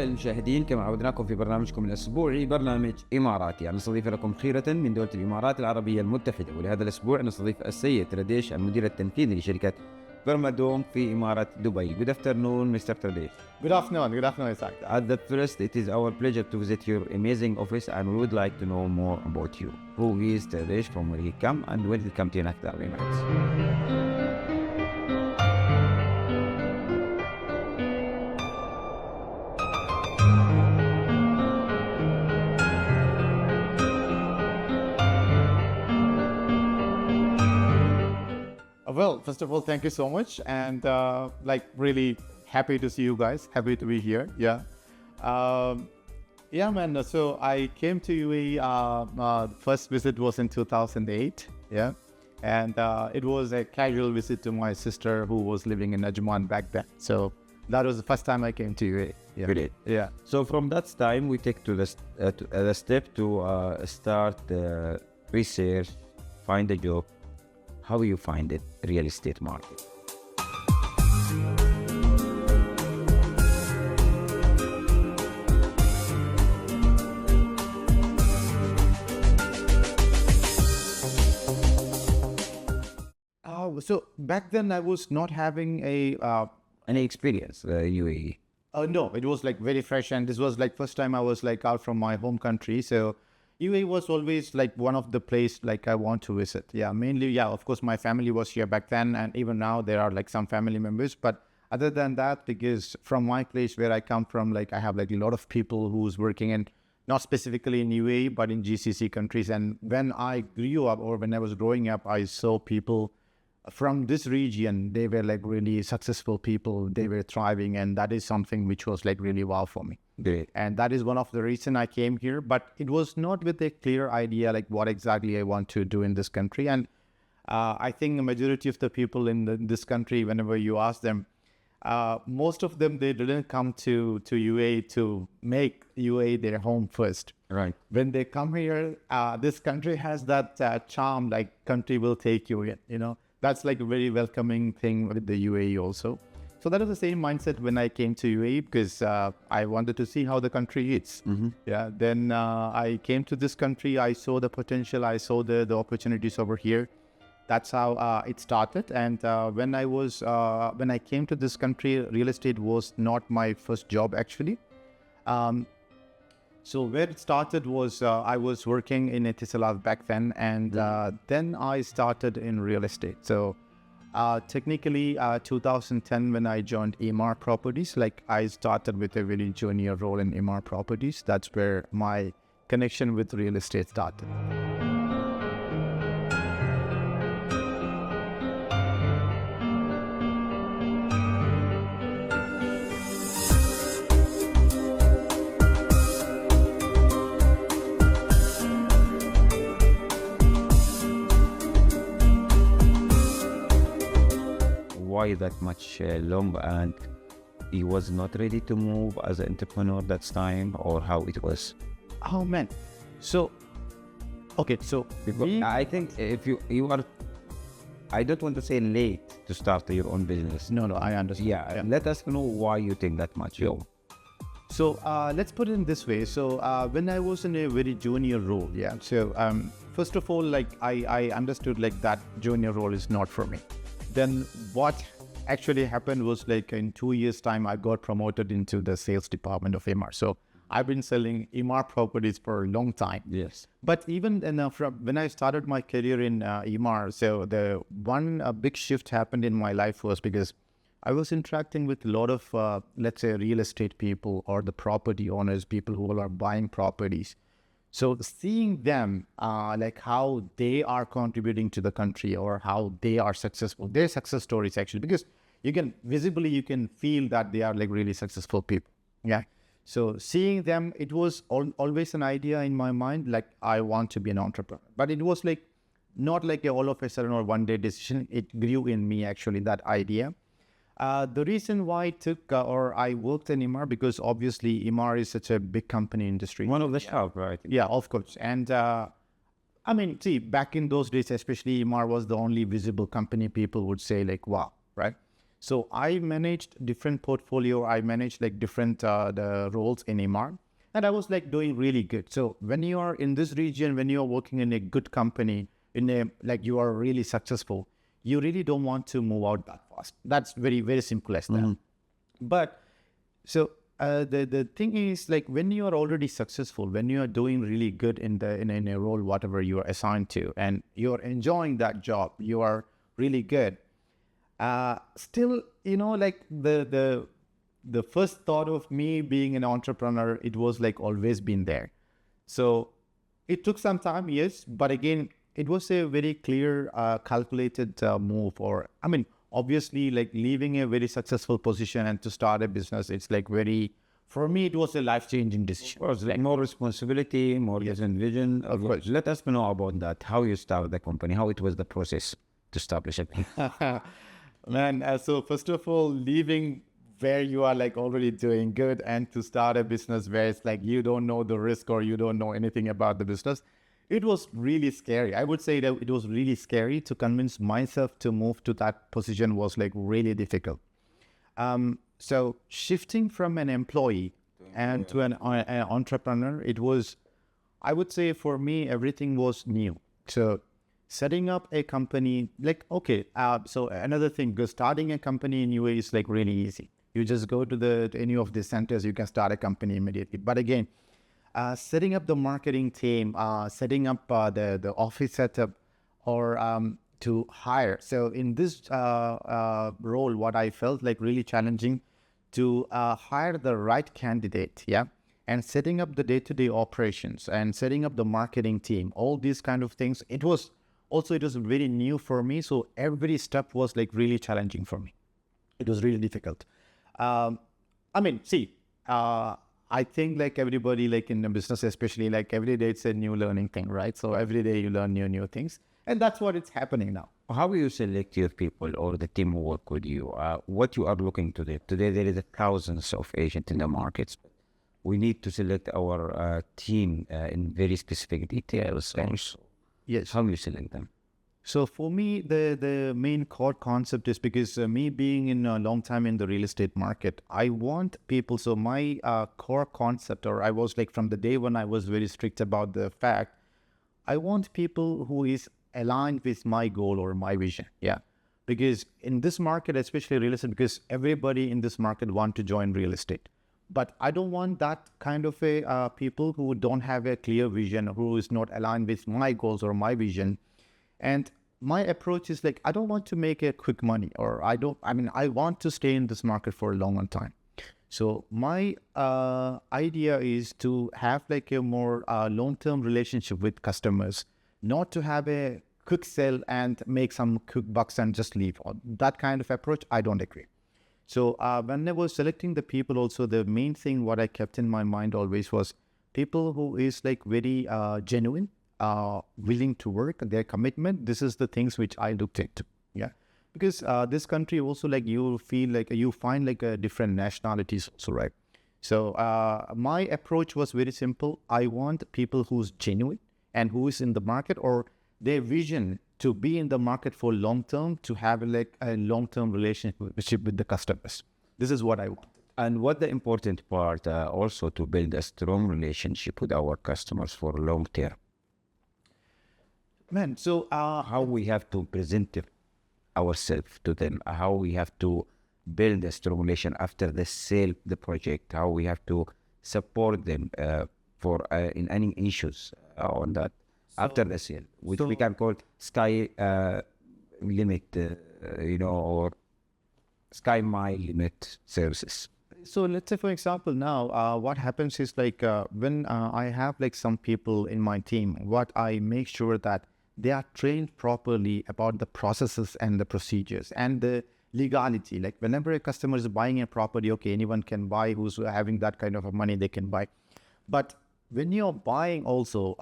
أعزائي المشاهدين، كما عودناكم في برنامجكم الأسبوعي برنامج إماراتي، نستضيف لكم خيرة من دولة الإمارات العربية المتحدة. ولهذا الأسبوع نستضيف السيد ثريديش، المدير التنفيذي لشركة برمادوم في إمارة دبي. Good afternoon, Mr. Thredeesh. Good afternoon, Isaac. At the first, it is our pleasure to visit your amazing office, and we would like to know more about you. Who is Thredeesh, from where he come, and when he come to United Arab Emirates? Well, first of all, thank you so much, and really happy to see you guys. Happy to be here. Yeah, man. So I came to UAE. First visit was in 2008. Yeah, and it was a casual visit to my sister who was living in Ajman back then. So that was the first time I came to UAE. Yeah. Great. Yeah. So from that time, we take to the step to start research, find a job. How you find it, real estate market? So back then I was not having any experience UAE? No, it was like very fresh, and this was like first time I was like out from my home country. So UAE was always like one of the place like I want to visit. Yeah, mainly, yeah, of course my family was here back then, and even now there are like some family members. But other than that, because from my place where I come from, like I have like a lot of people who's working in, not specifically in UAE, but in GCC countries. And when I grew up, or when I was growing up, I saw people from this region. They were like really successful people. They were thriving, and that is something which was like really wow for me. Great. And that is one of the reason I came here, but it was not with a clear idea like what exactly I want to do in this country. And I think the majority of the people in this country, whenever you ask them, most of them, they didn't come to UAE to make UAE their home first. Right. When they come here, this country has that charm, like country will take you in, you know. That's like a very welcoming thing with the UAE also. So that was the same mindset when I came to UAE, because I wanted to see how the country is. Mm-hmm. Yeah. Then I came to this country. I saw the potential. I saw the opportunities over here. That's how it started. And when I came to this country, real estate was not my first job actually. So where it started was I was working in Etisalat back then, and then I started in real estate. So technically 2010 when I joined EMAR Properties, like I started with a very junior role in EMAR Properties. That's where my connection with real estate started. Why that much long, and he was not ready to move as an entrepreneur that time, or how it was? Oh man, so okay, so I think if you are, I don't want to say late to start your own business. No, I understand. Yeah. Let us know why you think that much. So let's put it in this way. So when I was in a very junior role, yeah. So first of all, like I understood like that junior role is not for me. Then what actually happened was like in 2 years time, I got promoted into the sales department of EMAR. So I've been selling EMAR properties for a long time. Yes. But even from when I started my career in EMAR, so the one big shift happened in my life was because I was interacting with a lot of, let's say, real estate people or the property owners, people who are buying properties. So seeing them, like how they are contributing to the country or how they are successful, their success stories actually, because you can feel that they are like really successful people. Yeah. So seeing them, it was always an idea in my mind, like I want to be an entrepreneur, but it was like not like a all of a sudden or one day decision. It grew in me actually, that idea. The reason why I took or I worked in EMAR, because obviously EMAR is such a big company industry. One of the top, right? Yeah, of course. And I mean, see, back in those days, especially EMAR was the only visible company people would say like, wow, right? So I managed different portfolio. I managed like different the roles in EMAR, and I was like doing really good. So when you are in this region, when you are working in a good company, in a like you are really successful, you really don't want to move out that fast. That's very, very simple as that. But so the thing is, like when you are already successful, when you are doing really good in a role, whatever you are assigned to, and you are enjoying that job, you are really good. Still, you know, like the first thought of me being an entrepreneur, it was like always been there. So it took some time, yes, but again, it was a very clear, calculated move. Or I mean, obviously, like leaving a very successful position and to start a business, it's like for me, it was a life-changing decision. Of course, like more responsibility, more different vision. Of course. Let us know about that. How you started the company, how it was the process to establish it. Man, so first of all, leaving where you are like already doing good and to start a business where it's like you don't know the risk or you don't know anything about the business, it was really scary. I would say that it was really scary. To convince myself to move to that position was like really difficult. So shifting from an employee and to an entrepreneur, it was, I would say for me, everything was new. So setting up a company, like, okay, so another thing, because starting a company in UAE is like really easy. You just go to any of the centers, you can start a company immediately. But again, setting up the marketing team, setting up the office setup, or to hire. So in this role, what I felt like really challenging to hire the right candidate, yeah, and setting up the day-to-day operations and setting up the marketing team, all these kind of things. It was very new for me. So every step was like really challenging for me. It was really difficult. I mean, see, I think like everybody, like in the business, especially, like every day it's a new learning thing, right? So every day you learn new things, and that's what it's happening now. How will you select your people or the team who work with you? What you are looking to do? Today there is thousands of agents in the markets. We need to select our team in very specific details. Also. Yes. How do you select them? So for me, the main core concept is because me being in a long time in the real estate market, I want people. So my core concept, or I was like from the day when I was very strict about the fact, I want people who is aligned with my goal or my vision. Yeah. Because in this market, especially real estate, because everybody in this market want to join real estate. But I don't want that kind of a people who don't have a clear vision, who is not aligned with my goals or my vision. And my approach is like, I don't want to make a quick money, or I want to stay in this market for a long time. So my idea is to have like a more long-term relationship with customers, not to have a quick sell and make some quick bucks and just leave. That kind of approach, I don't agree. So when I was selecting the people also, the main thing what I kept in my mind always was people who is like very genuine, willing to work, their commitment. This is the things which I looked into. Yeah. Because this country also, like you feel like you find like different nationalities also, right? So my approach was very simple. I want people who's genuine and who is in the market, or their vision to be in the market for long term, to have like a long-term relationship with the customers. This is what I want. And what the important part also to build a strong relationship with our customers for long term. Man, so how we have to present ourselves to them, how we have to build a strong relation after the sale, the project, how we have to support them for in any issues on that after the sale, which we can call sky limit, or sky mile limit services. So let's say, for example, now what happens is like when I have like some people in my team, what I make sure that they are trained properly about the processes and the procedures and the legality. Like whenever a customer is buying a property, okay, anyone can buy, who's having that kind of money, they can buy. But when you're buying also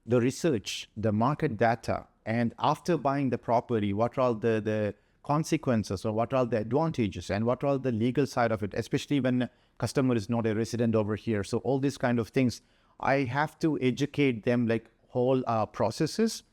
the research, the market data, and after buying the property, what are all the consequences, or what are the advantages, and what are all the legal side of it, especially when customer is not a resident over here. So all these kind of things, I have to educate them like whole processes.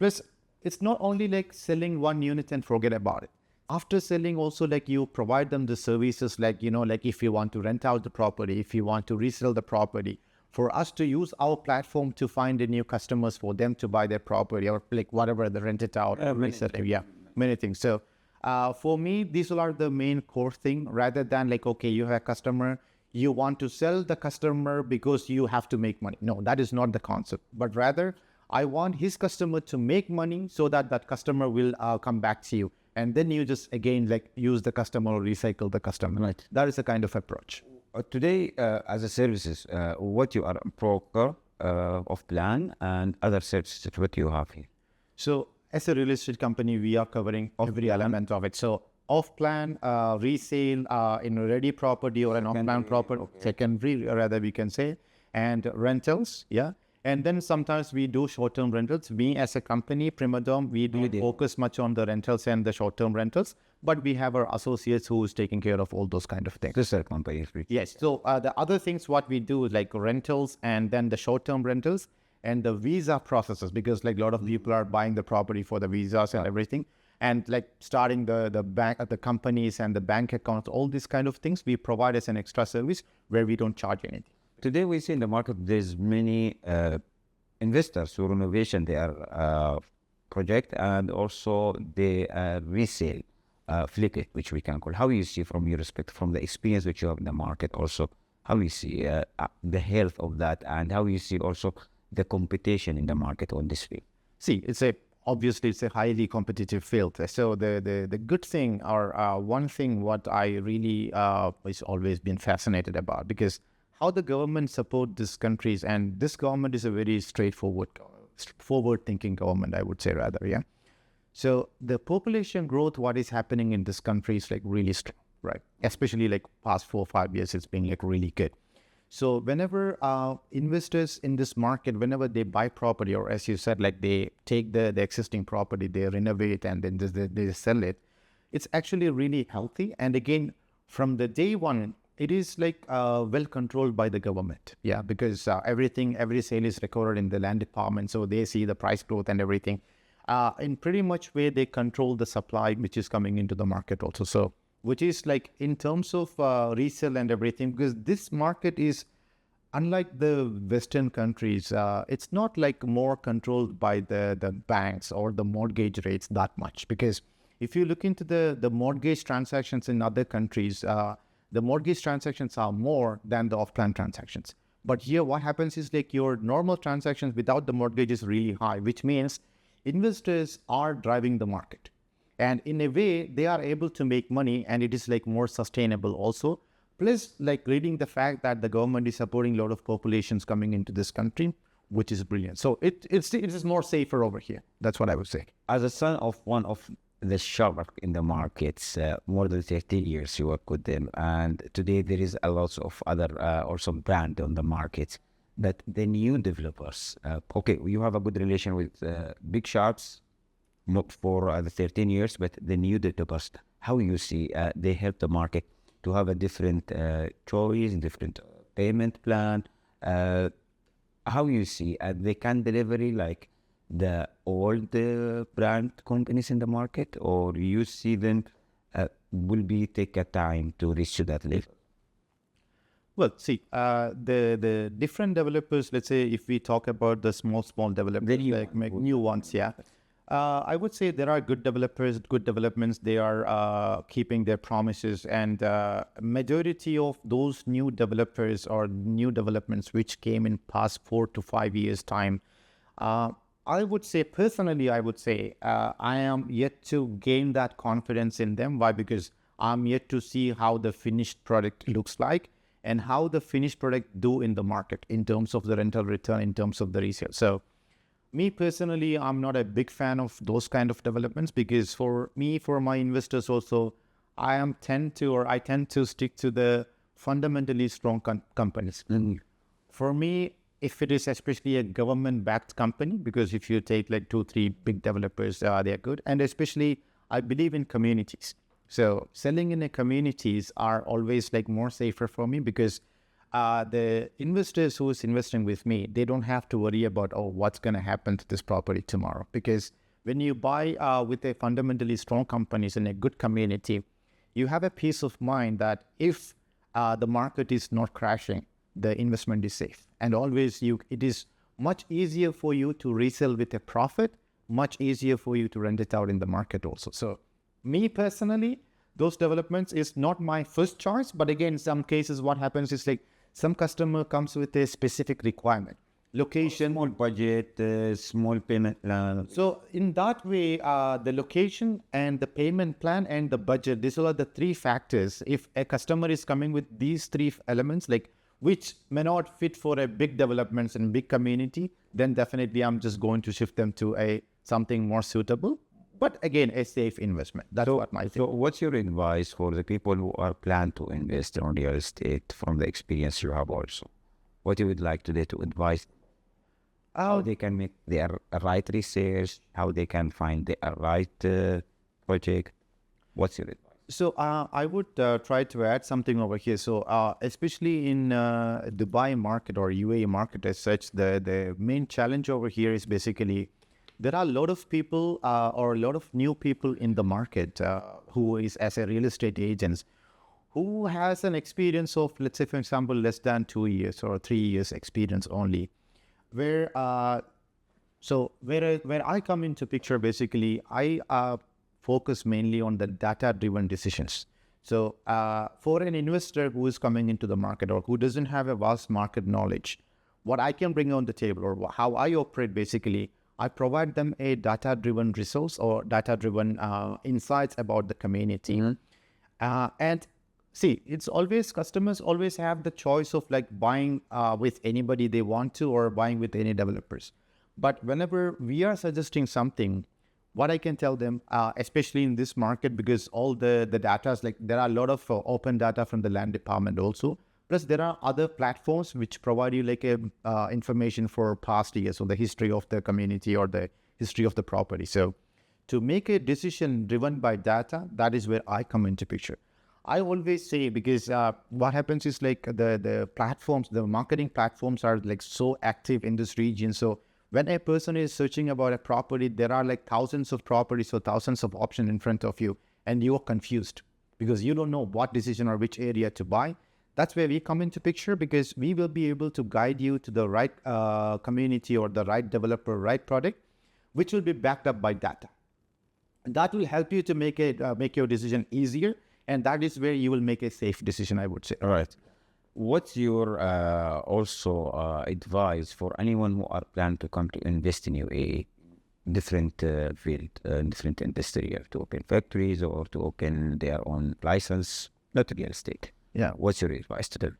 Plus, it's not only like selling one unit and forget about it. after selling also, like you provide them the services, like, you know, like if you want to rent out the property, if you want to resell the property, for us to use our platform to find the new customers for them to buy their property, or like whatever, they rent it out, resell it, many things. So for me, these are the main core thing, rather than like, okay, you have a customer, you want to sell the customer because you have to make money. No, that is not the concept, but rather I want his customer to make money so that that customer will come back to you. And then you just, again, like use the customer or recycle the customer. Right. That is the kind of approach. Today, as a services, what you are a broker of plan and other services, what you have here? So as a real estate company, we are covering every element of it. So off-plan, resale, in a ready property or an off-plan property, secondary, rather we can say, and rentals, And then sometimes we do short-term rentals. We as a company, Primadom, we do focus much on the rentals and the short-term rentals, but we have our associates who is taking care of all those kind of things. Sister company. Yes. So the other things what we do is like rentals and then the short-term rentals and the visa processes, because like a lot of people are buying the property for the visas and everything. And like starting the bank, the companies and the bank accounts, all these kind of things we provide as an extra service where we don't charge anything. Today we see in the market there's many investors who renovation their project and also they resale, flip it, which we can call. How you see from your perspective, from the experience which you have in the market, also how you see the health of that, and how you see also the competition in the market on this field? See, obviously it's a highly competitive field. So the good thing, or one thing what I really is always been fascinated about, because how the government support these countries, and this government is a very forward-thinking government, I would say rather, So the population growth, what is happening in this country is like really strong, right? Especially like past 4 or 5 years, it's been like really good. So whenever investors in this market, whenever they buy property, or as you said, like they take the existing property, they renovate and then they sell it, it's actually really healthy. And again, from the day one, it is like well controlled by the government, because every sale is recorded in the land department, so they see the price growth and everything. In pretty much way, they control the supply which is coming into the market also. So, which is like in terms of resale and everything, because this market is unlike the Western countries. It's not like more controlled by the banks or the mortgage rates that much, because if you look into the mortgage transactions in other countries, the mortgage transactions are more than the off-plan transactions. But here what happens is like your normal transactions without the mortgage is really high, which means investors are driving the market. And in a way, they are able to make money, and it is like more sustainable also. Plus, like reading the fact that the government is supporting a lot of populations coming into this country, which is brilliant. So it is more safer over here. That's what I would say. As a son of one of the shark in the markets, more than 30 years you work with them, and today there is a lot of other also brand on the market. But the new developers, you have a good relation with big sharks, not for the 13 years, but the new developers, how you see they help the market to have a different choice, different payment plan, how you see they can deliver like the old brand companies in the market, or you see them will be take a time to reach to that level? Well, see, the different developers, let's say if we talk about the small developers, new ones, I would say there are good developers, good developments. They are keeping their promises, and majority of those new developers or new developments which came in past 4 to 5 years time, I would say personally, I am yet to gain that confidence in them. Why? Because I'm yet to see how the finished product looks like and how the finished product do in the market in terms of the rental return, in terms of the resale. So me personally, I'm not a big fan of those kind of developments, because for me, for my investors also, I tend to stick to the fundamentally strong companies. Mm-hmm. For me, if it is especially a government-backed company, because if you take like 2-3 big developers, they are good. And especially, I believe in communities. So selling in a communities are always like more safer for me, because the investors who is investing with me, they don't have to worry about, what's going to happen to this property tomorrow. Because when you buy with a fundamentally strong companies in a good community, you have a peace of mind that if the market is not crashing, the investment is safe. And always it is much easier for you to resell with a profit, much easier for you to rent it out in the market also. So me personally, those developments is not my first choice, but again, in some cases, what happens is like some customer comes with a specific requirement, location, small budget, small payment plan. so in that way, the location and the payment plan and the budget, these are the three factors. If a customer is coming with these three elements, like which may not fit for a big developments and big community, then definitely I'm just going to shift them to something more suitable. But again, a safe investment. That's what my So what's your advice for the people who are plan to invest in real estate from the experience you have also? What you would like today to advise how they can make their right research, how they can find the right project? What's your advice? So I would try to add something over here. So especially in Dubai market or UAE market as such, the main challenge over here is basically there are a lot of people or a lot of new people in the market who is as a real estate agents who has an experience of, let's say, for example, less than 2 years or 3 years experience only. Where I come into picture, basically, I focus mainly on the data-driven decisions. So for an investor who is coming into the market or who doesn't have a vast market knowledge, what I can bring on the table or how I operate, basically, I provide them a data-driven resource or data-driven insights about the community. And see, it's always, customers always have the choice of like buying with anybody they want to or buying with any developers. But whenever we are suggesting something, what I can tell them, especially in this market, because all the data is like, there are a lot of open data from the land department also. Plus there are other platforms which provide you like information for past years, so the history of the community or the history of the property. So to make a decision driven by data, that is where I come into picture. I always say, because what happens is like the platforms, the marketing platforms are like so active in this region. So when a person is searching about a property, there are like thousands of properties or thousands of options in front of you, and you're confused because you don't know what decision or which area to buy. That's where we come into picture, because we will be able to guide you to the right community or the right developer, right product, which will be backed up by data. And that will help you to make your decision easier. And that is where you will make a safe decision, I would say. All right. What's your advice for anyone who are planning to come to invest in a different field, different industry, to open factories or to open their own license, not real estate? Yeah. What's your advice to them?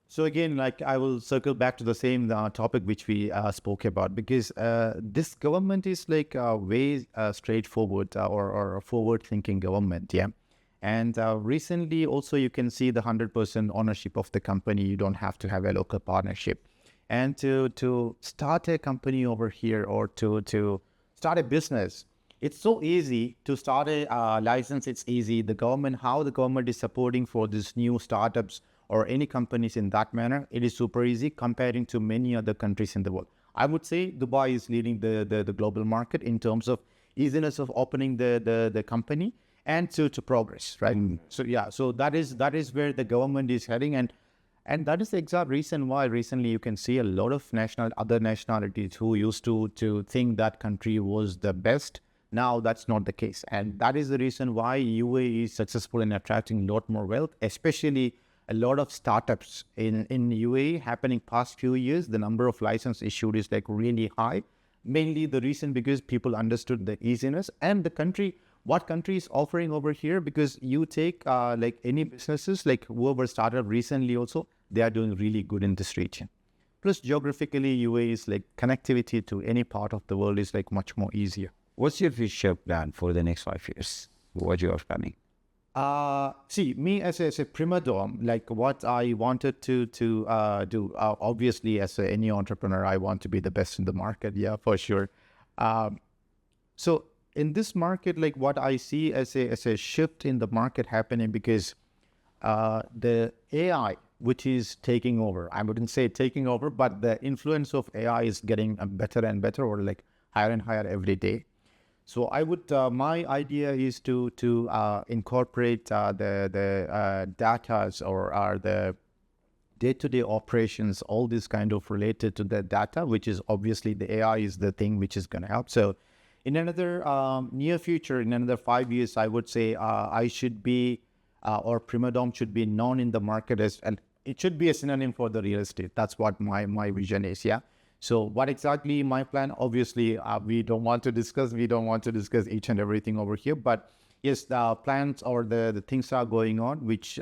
So again, like I will circle back to the same topic which we spoke about, because this government is like a way straightforward or a forward-thinking government, yeah. And recently also you can see the 100% ownership of the company. You don't have to have a local partnership. And to start a company over here or to start a business, it's so easy to start a license. It's easy. How the government is supporting for these new startups or any companies in that manner, it is super easy comparing to many other countries in the world. I would say Dubai is leading the global market in terms of easiness of opening the company and to progress, right? So yeah, so that is where the government is heading, and that is the exact reason why recently you can see a lot of other nationalities who used to think that country was the best. Now that's not the case, and that is the reason why UAE is successful in attracting a lot more wealth, especially a lot of startups in UAE happening past few years. The number of license issued is like really high. Mainly the reason because people understood the easiness and the country. What country is offering over here, because you take like any businesses, like whoever started recently also, they are doing really good in this region. Plus geographically, UAE is like connectivity to any part of the world is like much more easier. What's your future plan for the next 5 years? What you are planning? See, me as a Primadom, like what I wanted to do, obviously as any entrepreneur, I want to be the best in the market. Yeah, for sure. So in this market, like what I see as a shift in the market happening, because the AI, which is taking over, I wouldn't say taking over, but the influence of AI is getting better and better, or like higher and higher every day. So I would, my idea is to incorporate the data or the day-to-day operations, all this kind of related to the data, which is obviously the AI is the thing which is going to help. So in another near future, in another 5 years, I would say I should be, or Primadom should be known in the market as, and it should be a synonym for the real estate. That's what my vision is, yeah. So what exactly my plan? Obviously, we don't want to discuss each and everything over here. But yes, the plans or the things are going on, which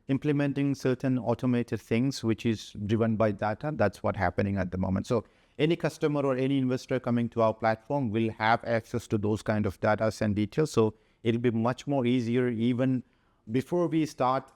implementing certain automated things, which is driven by data. That's what's happening at the moment. So any customer or any investor coming to our platform will have access to those kind of data and details. So it'll be much more easier even before we start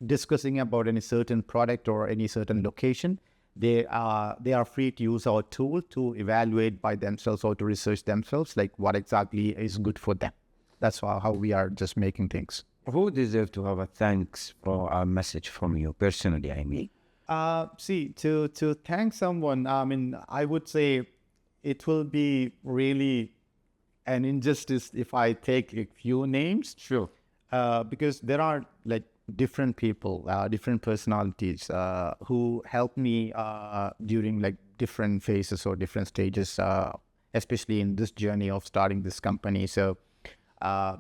discussing about any certain product or any certain location. They are free to use our tool to evaluate by themselves or to research themselves, like what exactly is good for them. That's how we are just making things. Who deserves to have a thanks for a message from you personally, I mean? See, to thank someone, I mean, I would say it will be really an injustice if I take a few names. Sure. Because there are like different people, different personalities who helped me during like different phases or different stages, especially in this journey of starting this company. So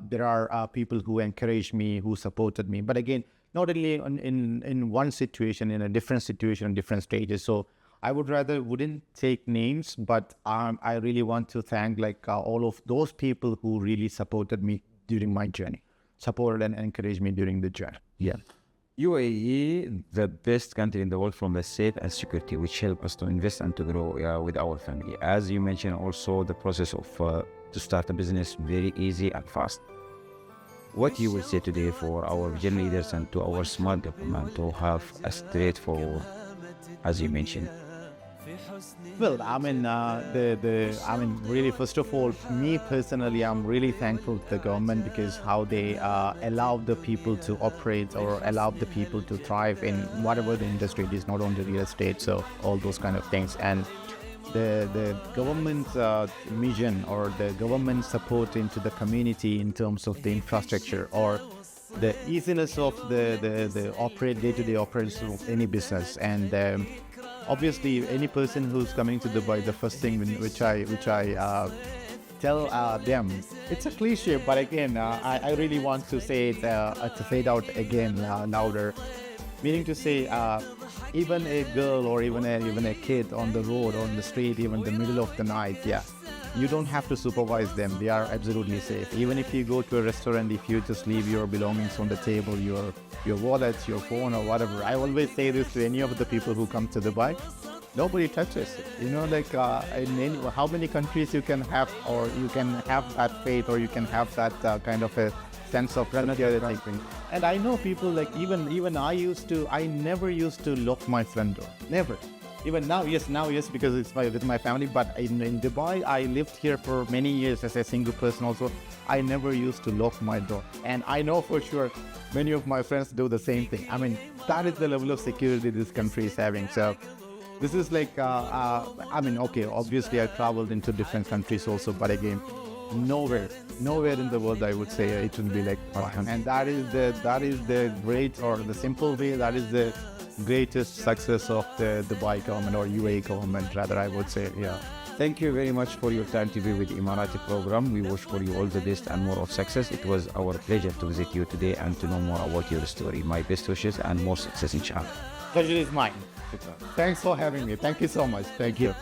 there are people who encouraged me, who supported me. But again, not only in one situation, in a different situation, in different stages. So I wouldn't take names, but I really want to thank like all of those people who really supported me during my journey, supported and encouraged me during the journey. Yeah. UAE, the best country in the world from the safe and security, which help us to invest and to grow with our family. As you mentioned, also the process of to start a business very easy and fast. What you will say today for our vision leaders and to our smart government to have a straightforward, as you mentioned? Well, I mean, really, first of all, me personally, I'm really thankful to the government because how they allow the people to operate or allow the people to thrive in whatever the industry it is, not only real estate, so all those kind of things. And the government's mission or the government support into the community in terms of the infrastructure or the easiness of the day-to-day operations of any business. And obviously, any person who's coming to Dubai, the first thing which I tell them, it's a cliche, but again, I really want to say it, to say it out again louder. Meaning to say, even a girl or even a kid on the road, on the street, even in the middle of the night, yeah, you don't have to supervise them. They are absolutely safe. Even if you go to a restaurant, if you just leave your belongings on the table, your wallet, your phone or whatever. I always say this to any of the people who come to Dubai. Nobody touches it. You know, like how many countries you can have, or you can have that faith, or you can have that kind of a sense of security. And I know people like even I never used to lock my front door. Never. Even now, yes, because it's with my family. But in Dubai, I lived here for many years as a single person also. I never used to lock my door. And I know for sure many of my friends do the same thing. I mean, that is the level of security this country is having. So this is like, I mean, okay, obviously I traveled into different countries also, but again, nowhere in the world I would say it would be like that. And that is the great, or the simple way, that is the greatest success of the Dubai government, or UAE government rather, I would say. Yeah. Thank you very much for your time to be with Emarati program. We wish for you all the best and more of success. It was our pleasure to visit you today and to know more about your story. My best wishes and more success, inshallah. Pleasure is mine. Thanks for having me. Thank you so much. Thank you.